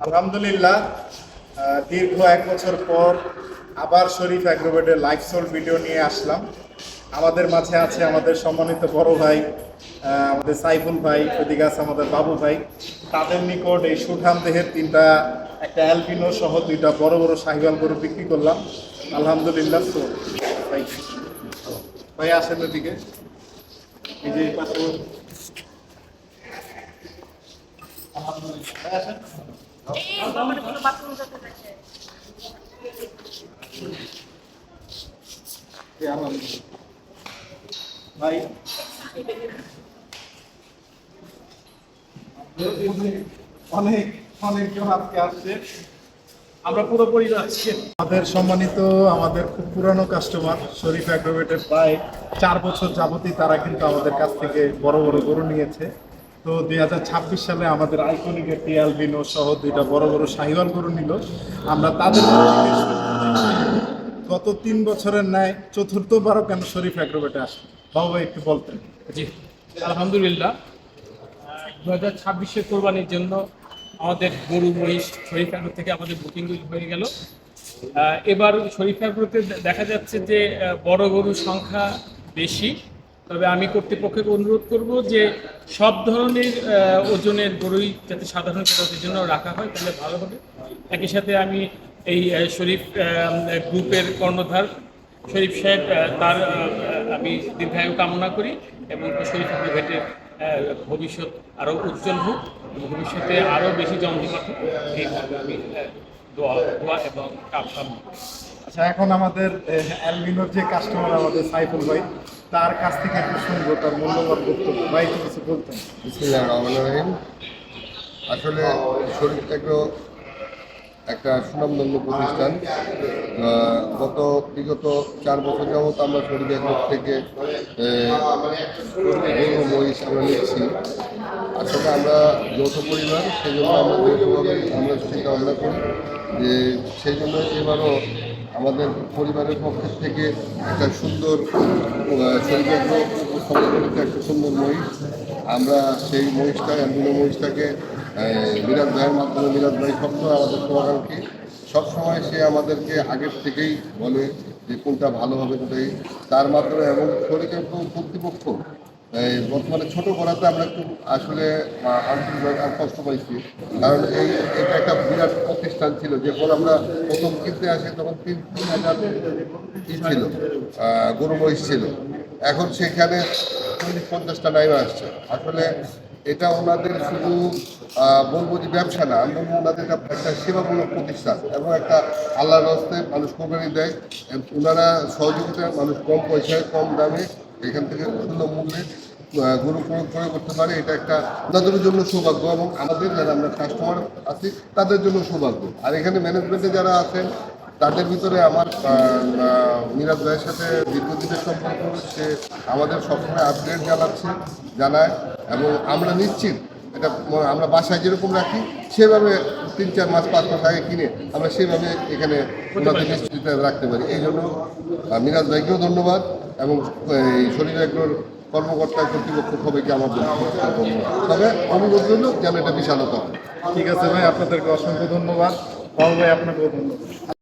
আলহামদুলিল্লাহ, দীর্ঘ 1 বছর পর আবার শরীফ অ্যাগ্রোভেটের লাইভ সোল ভিডিও নিয়ে আসলাম। আমাদের মাঝে আছে আমাদের সম্মানিত বড় ভাই, আমাদের সাইফুল ভাই, ওদিকে আছে আমাদের বাবু ভাই। তাদের নিকট এই সুঠাম দেহের একটা অ্যালবিনো সহ 2টা বড় বড় শাহিওয়াল গরু বিক্রি করলাম। আলহামদুলিল্লাহ। তো ভাই ভাই আসেন ওদিকে, এই যে পাশে আলহামদুলিল্লাহ ভাই আসেন। ভাই অনেক অনেকজন আজকে আসছে, আমরা পুরোপুরি যাচ্ছি। আমাদের সম্মানিত, আমাদের খুব পুরানো কাস্টমার শরীফ অ্যাগ্রোভেটের প্রায় 4 বছর যাবতই তারা কিন্তু আমাদের কাছ থেকে বড় বড় গরু নিয়েছে। তো 2026 সালে আমাদের আইকনিক একটি অ্যালবিনো সহ 2টা বড় বড় শাহিওয়াল গরু নিল। আমরা তাদের গত 3 বছরের ন্যায় চতুর্থবারও কেন শরীফ অ্যাগ্রোভেটে আসে বাবু ভাই একটু বলতেন। জি, আলহামদুলিল্লাহ 2026-এর কোরবানির জন্য আমাদের গরু মহিষ শরীফ অ্যাগ্রো থেকে আমাদের বুকিং হয়ে গেল। এবার শরীফ অ্যাগ্রোতে দেখা যাচ্ছে যে বড় গরুর সংখ্যা বেশি, তবে আমি কর্তৃপক্ষকে অনুরোধ করব যে সব ধরনের ওজনের গরুই যাতে সাধারণ ক্রেতাদের জন্য রাখা হয়, তাহলে ভালো হবে। একই সাথে আমি এই শরীফ গ্রুপের কর্ণধার শরীফ সাহেব, তার আমি দীর্ঘায়ু কামনা করি এবং শরীফ অ্যাগ্রোভেটের ভবিষ্যৎ আরও উজ্জ্বল হোক এবং ভবিষ্যতে আরও বেশি জমজমাট হোক, এইভাবে আমি দোয়া এবং কামনা। আচ্ছা, এখন আমাদের অ্যালবিনোর যে কাস্টমার আমাদের সাইফুল ভাই, তার কাছ থেকে একটু শুনবো তার মূল্যবান বক্তব্য। ভাই একটু কিছু বলতেন। বিসমিল্লাহির রহমানির রহিম। আসলে শরীফ অ্যাগ্রো একটা সুনামধন্য প্রতিষ্ঠান। বিগত 4 বছর যাবত আমরা শরীফ অ্যাগ্রো থেকে গরু মহিষ আমরা নিচ্ছি। আসলে আমরা যৌথ পরিবার, সেই জন্য আমরা যৌথভাবে আমরা চিন্তা ভাবনা করি যে সেই জন্য এবারও আমাদের পরিবারের পক্ষের থেকে একটা সুন্দর শরীফ অ্যাগ্রো উপস্থাপন করেছে একটা সুন্দর মহিষ। আমরা সেই মহিষটা অ্যালবিনো মহিষটাকে মিরাজ ভাইয়ের মাধ্যমে, মিরাজ ভাই সবসময় আমাদের শুভাকাঙ্ক্ষী, সবসময় সে আমাদেরকে আগের থেকেই বলে যে কোনটা ভালো হবে কোথায়, তার মাধ্যমে। এবং শরীরের কর্তৃপক্ষ বর্তমানে ছোটো করাতে আমরা একটু আসলে আন্তরিকভাবে কষ্ট পাইছি, কারণ এটা একটা বিরাট প্রতিষ্ঠান ছিল। যখন আমরা প্রথম কিনতে আসি তখন 3,000 ছিল গরু মহিষ ছিল, এখন সেখানে 40-50টা নাইমা আসছে। আসলে এটা ওনাদের শুধু বলবো যে ব্যবসা না, আমি বলবো ওনাদের একটা সেবামূলক প্রতিষ্ঠান এবং একটা আল্লাহর রাস্তায় মানুষ কোরবানি দেয়। ওনারা সহযোগিতায় মানুষ কম পয়সায় কম দামে এখান থেকে সুন্দর মূল্যে গরু ক্রয় করতে পারে। এটা একটা ওনাদের জন্য সৌভাগ্য এবং আমাদের যারা আমরা কাস্টমার আছি তাদের জন্য সৌভাগ্য। আর এখানে ম্যানেজমেন্টে যারা আছেন তাদের ভিতরে আমার মিরাজ ভাইয়ের সাথে দীর্ঘদিনের সম্পর্ক, সে আমাদের সবসময় আপডেট জানায় এবং আমরা নিশ্চিত এটা আমরা বাসায় যেরকম রাখি সেভাবে 3-4 মাস 5 মাস আগে কিনে আমরা সেভাবে এখানে ওনাদের নিশ্চিত রাখতে পারি। এই জন্য মিরাজ ভাইকেও ধন্যবাদ এবং এই শরীর অ্যাগ্রোর কর্মকর্তা কর্তৃপক্ষ সবাইকে আমার ধন্যবাদ। তবে অনুরোধ রইল যেন এটা বিশালতা হয়। ঠিক আছে ভাই, আপনাদেরকে অসংখ্য ধন্যবাদ। বাবু ভাই আপনাকেও ধন্যবাদ।